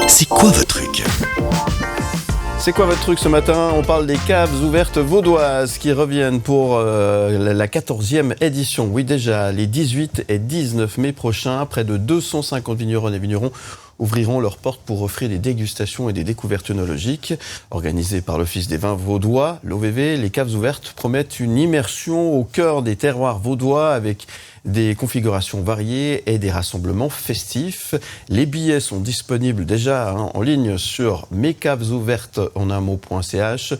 C'est quoi votre truc ? C'est quoi votre truc ce matin ? On parle des caves ouvertes vaudoises qui reviennent pour la 14e édition. Oui, déjà, les 18 et 19 mai prochains, près de 250 vignerons et vignerons ouvriront leurs portes pour offrir des dégustations et des découvertes œnologiques. Organisées par l'Office des vins vaudois, l'OVV, les caves ouvertes promettent une immersion au cœur des terroirs vaudois avec des configurations variées et des rassemblements festifs. Les billets sont disponibles déjà en ligne sur mescavesouvertesenunmot.ch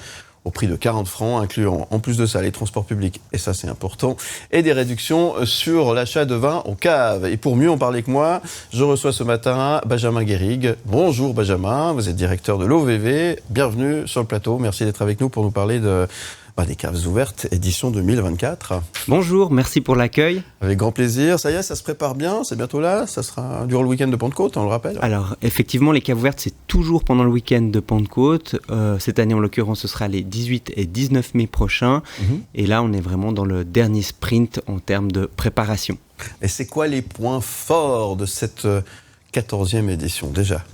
au prix de 40 francs, incluant en plus de ça les transports publics, et ça c'est important, et des réductions sur l'achat de vin en cave. Et pour mieux en parler que moi, je reçois ce matin Benjamin Guérig. Bonjour Benjamin, vous êtes directeur de l'OVV, bienvenue sur le plateau, merci d'être avec nous pour nous parler des caves ouvertes, édition 2024. Bonjour, merci pour l'accueil. Avec grand plaisir. Ça y est, ça se prépare bien, c'est bientôt là. Ça sera durant le week-end de Pentecôte, on le rappelle. Alors, effectivement, les caves ouvertes, c'est toujours pendant le week-end de Pentecôte. Cette année, en l'occurrence, ce sera les 18 et 19 mai prochains. Et là, on est vraiment dans le dernier sprint en termes de préparation. Et c'est quoi les points forts de cette 14e édition, déjà ?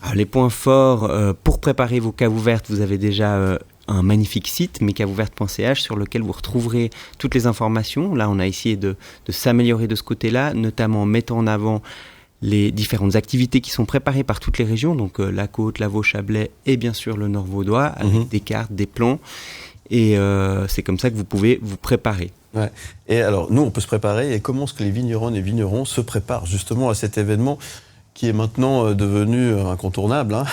Alors, les points forts, pour préparer vos caves ouvertes, vous avez déjà un magnifique site, mescavesouvertes.ch, sur lequel vous retrouverez toutes les informations. Là, on a essayé de s'améliorer de ce côté-là, notamment en mettant en avant les différentes activités qui sont préparées par toutes les régions, donc la Côte, la Vaud-Chablais et bien sûr le Nord vaudois, avec des cartes, des plans. Et c'est comme ça que vous pouvez vous préparer. Ouais. Et alors, nous, on peut se préparer. Et comment est-ce que les vigneronnes et vignerons se préparent justement à cet événement qui est maintenant devenu incontournable, hein ?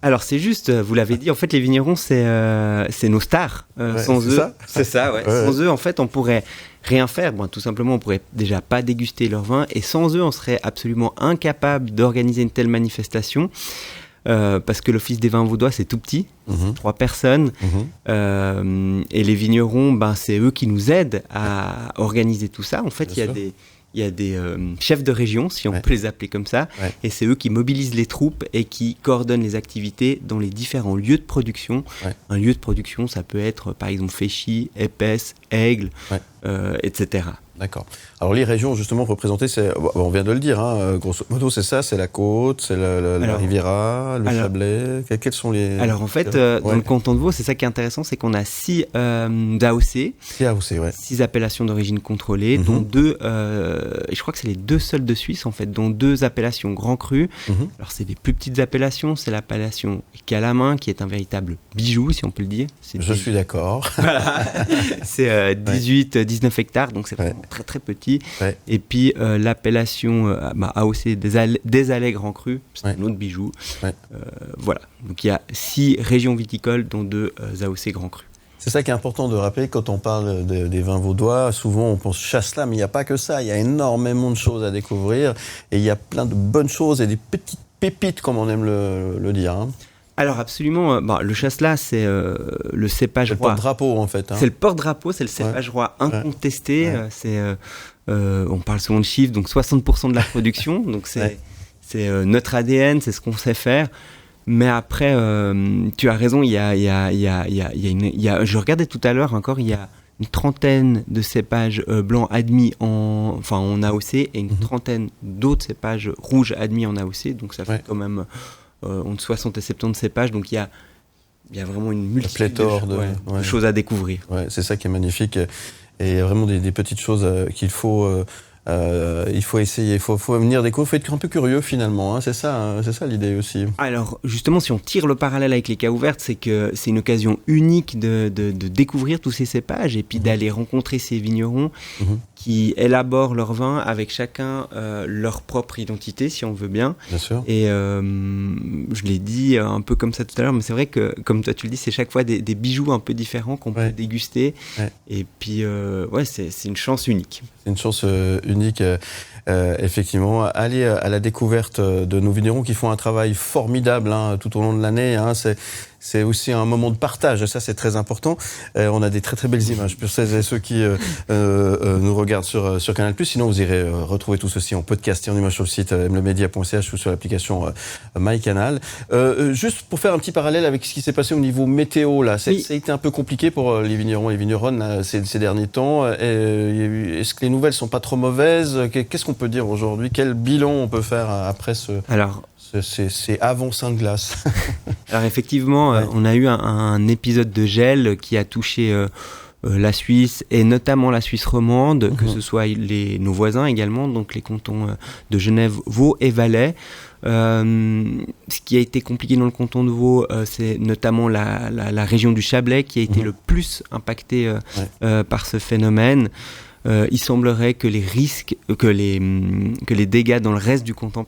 Alors c'est juste, vous l'avez dit, en fait les vignerons c'est nos stars. Sans eux, c'est ça, ouais. Sans eux en fait on pourrait rien faire. Bon, tout simplement on pourrait déjà pas déguster leur vin et sans eux on serait absolument incapable d'organiser une telle manifestation. Parce que l'Office des vins vaudois c'est tout petit, 3 personnes, et les vignerons c'est eux qui nous aident à organiser tout ça. En fait il y a des chefs de région, si on peut les appeler comme ça, et c'est eux qui mobilisent les troupes et qui coordonnent les activités dans les différents lieux de production. Un lieu de production, ça peut être par exemple Féchy, Épaisse, Aigle, etc. D'accord. Alors les régions justement représentées, on vient de le dire, grosso modo c'est ça, c'est la Côte, c'est la Riviera, le Chablais. Quels sont les... Alors en fait, dans le canton de Vaud, c'est ça qui est intéressant, c'est qu'on a 6 AOC, 6 appellations d'origine contrôlée, dont 2, et je crois que c'est les 2 seules de Suisse en fait, dont 2 appellations Grand Cru. Alors c'est des plus petites appellations, c'est l'appellation Calamin qui est un véritable bijou si on peut le dire. Je suis d'accord. Voilà. C'est 18-19 hectares, donc c'est vraiment très très petit. Et puis l'appellation AOC des Allais Grand Cru, c'est un autre bijou. Voilà, donc il y a 6 régions viticoles dont 2 AOC Grand Cru. C'est ça qui est important de rappeler quand on parle des vins vaudois. Souvent on pense chasse-là, mais il n'y a pas que ça. Il y a énormément de choses à découvrir et il y a plein de bonnes choses et des petites pépites comme on aime le dire. Alors absolument, le chasselas c'est le cépage roi. C'est le porte-drapeau en fait. C'est le porte-drapeau, c'est le cépage roi incontesté. On parle souvent de chiffres, donc 60% de la production. Donc c'est notre ADN, c'est ce qu'on sait faire. Mais après, tu as raison, je regardais tout à l'heure encore, il y a une trentaine de cépages blancs admis en AOC et une trentaine d'autres cépages rouges admis en AOC. Donc ça fait quand même... entre 60 et 70 cépages, donc il y a vraiment une multitude de choses à découvrir. C'est ça qui est magnifique, et vraiment des petites choses qu'il faut essayer, il faut venir découvrir, il faut être un peu curieux finalement, c'est ça l'idée aussi. Alors justement, si on tire le parallèle avec les caves ouvertes, c'est que c'est une occasion unique de découvrir tous ces cépages et puis d'aller rencontrer ces vignerons qui élaborent leur vin avec chacun leur propre identité, si on veut bien. Bien sûr. Et je l'ai dit un peu comme ça tout à l'heure, mais c'est vrai que, comme toi tu le dis, c'est chaque fois des bijoux un peu différents qu'on peut déguster. Et puis, c'est une chance unique. C'est une chance unique, effectivement. Aller à la découverte de nos vignerons qui font un travail formidable tout au long de l'année. C'est aussi un moment de partage, et ça c'est très important. On a des très très belles images pour celles et ceux qui nous regardent sur Canal+. Sinon vous irez retrouver tout ceci en podcast et en image sur le site mlemedia.ch ou sur l'application MyCanal. Juste pour faire un petit parallèle avec ce qui s'est passé au niveau météo, là, ça a été un peu compliqué pour les vignerons et les vigneronnes là, ces derniers temps. Est-ce que les nouvelles sont pas trop mauvaises ? Qu'est-ce qu'on peut dire aujourd'hui ? Quel bilan on peut faire après C'est avant Sainte-Glace. Alors effectivement, on a eu un épisode de gel qui a touché la Suisse et notamment la Suisse romande, que ce soit nos voisins également, donc les cantons de Genève, Vaud et Valais. Ce qui a été compliqué dans le canton de Vaud, c'est notamment la région du Chablais qui a été le plus impactée par ce phénomène. Il semblerait que les risques, que les dégâts dans le reste du canton,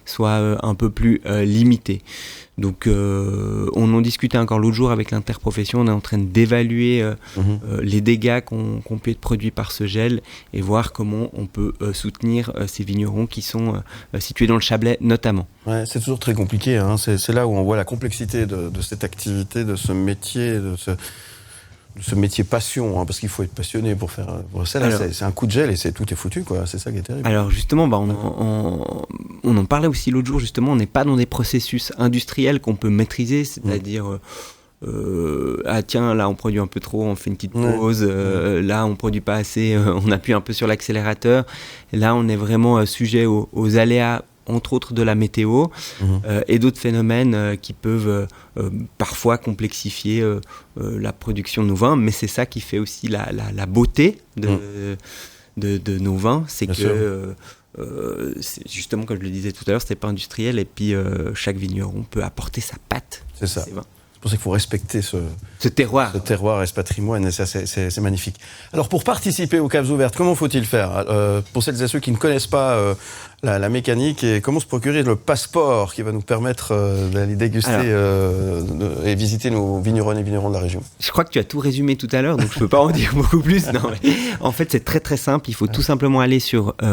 soient un peu plus limités. Donc, on en discutait encore l'autre jour avec l'interprofession. On est en train d'évaluer les dégâts qu'on peut être produits par ce gel et voir comment on peut soutenir ces vignerons qui sont situés dans le Chablais notamment. Ouais, c'est toujours très compliqué. Hein. C'est là où on voit la complexité de cette activité, de ce métier, de ce métier passion, hein, parce qu'il faut être passionné pour faire ça. Là, c'est un coup de gel et tout est foutu, quoi. C'est ça qui est terrible. Alors justement, on en parlait aussi l'autre jour. Justement, on n'est pas dans des processus industriels qu'on peut maîtriser, c'est-à-dire tiens, là on produit un peu trop, on fait une petite pause. Là on produit pas assez, on appuie un peu sur l'accélérateur. Là, on est vraiment sujet aux aléas, entre autres de la météo, et d'autres phénomènes qui peuvent parfois complexifier la production de nos vins, mais c'est ça qui fait aussi la beauté de nos vins, c'est bien que c'est justement, comme je le disais tout à l'heure, c'était pas industriel, et puis chaque vigneron peut apporter sa patte. C'est ça. C'est pour ça qu'il faut respecter ce terroir. Ce terroir et ce patrimoine, et ça, c'est magnifique. Alors, pour participer aux caves ouvertes, comment faut-il faire pour celles et ceux qui ne connaissent pas la mécanique, et comment se procurer le passeport qui va nous permettre d'aller déguster et visiter nos vignerons et vignerons de la région? Je crois que tu as tout résumé tout à l'heure, donc je ne peux pas en dire beaucoup plus. Non, mais en fait, c'est très très simple. Il faut tout simplement aller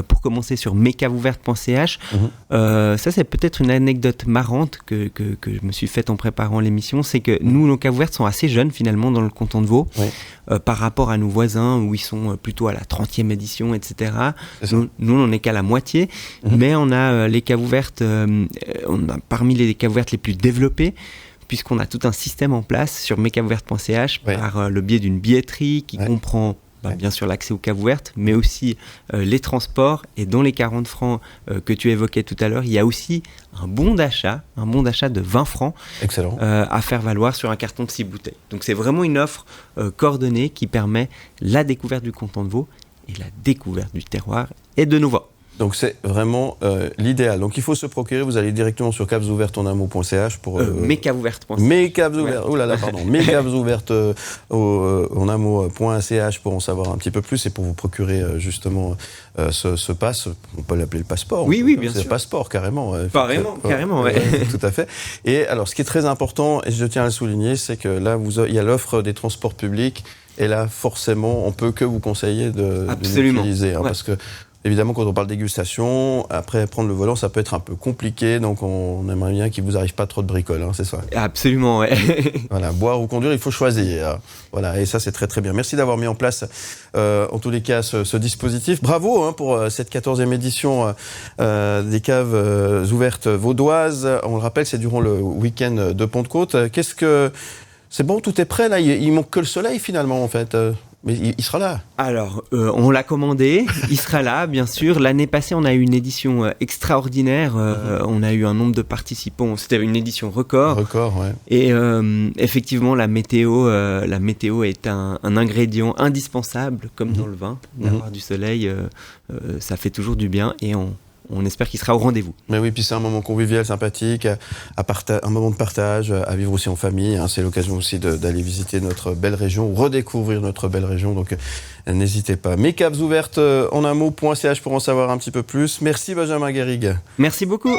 pour commencer sur mescavesouvertes.ch. Ça, c'est peut-être une anecdote marrante que je me suis faite en préparant l'émission. C'est que nous, nos caves ouvertes sont assez jeunes finalement dans le canton de Vaud, par rapport à nos voisins où ils sont plutôt à la 30e édition, etc. Nous, on n'est qu'à la moitié. Mais on a les caves ouvertes, on a parmi les caves ouvertes les plus développées, puisqu'on a tout un système en place sur mescavesouvertes.ch par le biais d'une billetterie qui comprend bien sûr l'accès aux caves ouvertes, mais aussi les transports. Et dans les 40 francs que tu évoquais tout à l'heure, il y a aussi un bon d'achat de 20 francs à faire valoir sur un carton de 6 bouteilles. Donc c'est vraiment une offre coordonnée qui permet la découverte du canton de Vaud et la découverte du terroir et de nos vins. Donc c'est vraiment l'idéal. Donc il faut se procurer, vous allez directement sur cavesouvertesenamot.ch pour... mescavesouvertes.ch. mescavesouvertesenamot.ch pour en savoir un petit peu plus et pour vous procurer justement ce pass. On peut l'appeler le passeport. Oui, bien sûr. C'est le passeport, carrément. Carrément, ouais. Tout à fait. Et alors ce qui est très important, et je tiens à le souligner, c'est que là, il y a l'offre des transports publics. Et là, forcément, on peut que vous conseiller de l'utiliser. Parce que évidemment, quand on parle dégustation, après prendre le volant, ça peut être un peu compliqué. Donc, on aimerait bien qu'il ne vous arrive pas trop de bricoles, hein, c'est ça? Absolument, ouais. Voilà, boire ou conduire, il faut choisir. Voilà, et ça, c'est très très bien. Merci d'avoir mis en place, en tous les cas, ce dispositif. Bravo pour cette 14e édition des caves ouvertes vaudoises. On le rappelle, c'est durant le week-end de Pentecôte. C'est bon, tout est prêt, là. Il manque que le soleil, finalement, en fait. Mais il sera là. Alors, on l'a commandé, il sera là, bien sûr. L'année passée, on a eu une édition extraordinaire. On a eu un nombre de participants. C'était une édition record. Ouais. Et effectivement, la météo est un ingrédient indispensable, comme dans le vin. D'avoir du soleil, ça fait toujours du bien. Et on espère qu'il sera au rendez-vous. Mais oui, puis c'est un moment convivial, sympathique, un moment de partage, à vivre aussi en famille. Hein. C'est l'occasion aussi d'aller visiter notre belle région, redécouvrir notre belle région. Donc n'hésitez pas. mescavesouvertesenamot.ch pour en savoir un petit peu plus. Merci Benjamin Guérig. Merci beaucoup.